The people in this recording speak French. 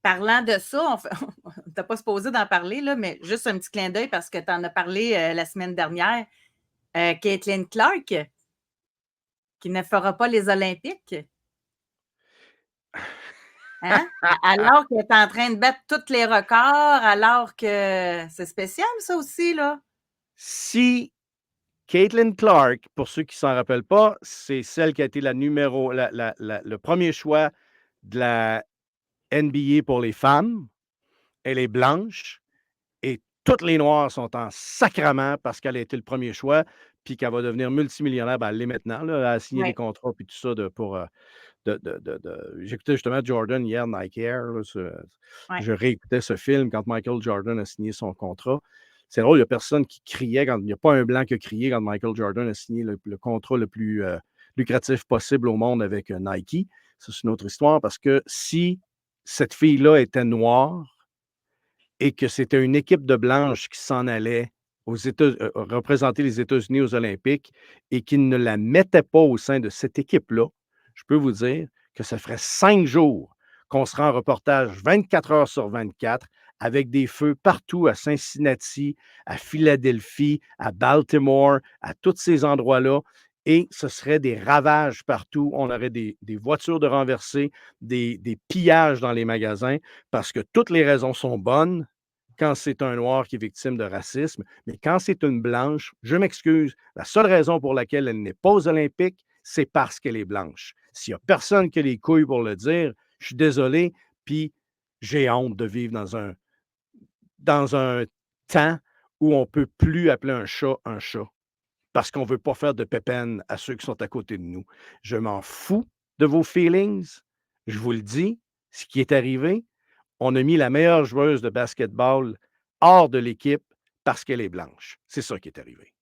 Parlant de ça, on t'a pas supposé d'en parler, là, mais juste un petit clin d'œil parce que tu en as parlé la semaine dernière. Caitlin Clark, qui ne fera pas les Olympiques. Hein? Alors qu'elle est en train de battre tous les records, alors que c'est spécial, ça aussi, là. Si Caitlin Clark, pour ceux qui ne s'en rappellent pas, c'est celle qui a été le premier choix de la NBA pour les femmes. Elle est blanche et toutes les Noirs sont en sacrament parce qu'elle a été le premier choix puis qu'elle va devenir multimillionnaire. Ben, elle l'est maintenant. Là. Elle a signé des Ouais. contrats puis tout ça J'écoutais justement Jordan hier, Nike Air. Là, Ouais. je réécoutais ce film quand Michael Jordan a signé son contrat. C'est drôle, il n'y a personne qui criait quand. Il n'y a pas un blanc qui a crié quand Michael Jordan a signé le contrat le plus lucratif possible au monde avec Nike. Ça, c'est une autre histoire parce que si cette fille-là était noire et que c'était une équipe de blanches qui s'en allait représenter les États-Unis aux Olympiques et qui ne la mettait pas au sein de cette équipe-là, je peux vous dire que ça ferait 5 jours qu'on sera en reportage 24 heures sur 24 avec des feux partout à Cincinnati, à Philadelphie, à Baltimore, à tous ces endroits-là. Et ce serait des ravages partout. On aurait des voitures de renversées, des pillages dans les magasins parce que toutes les raisons sont bonnes quand c'est un noir qui est victime de racisme, mais quand c'est une blanche, je m'excuse, la seule raison pour laquelle elle n'est pas aux Olympiques, c'est parce qu'elle est blanche. S'il n'y a personne qui a les couilles pour le dire, je suis désolé, puis j'ai honte de vivre dans un temps où on ne peut plus appeler un chat parce qu'on ne veut pas faire de pépène à ceux qui sont à côté de nous. Je m'en fous de vos feelings. Je vous le dis, ce qui est arrivé, on a mis la meilleure joueuse de basketball hors de l'équipe parce qu'elle est blanche. C'est ça qui est arrivé.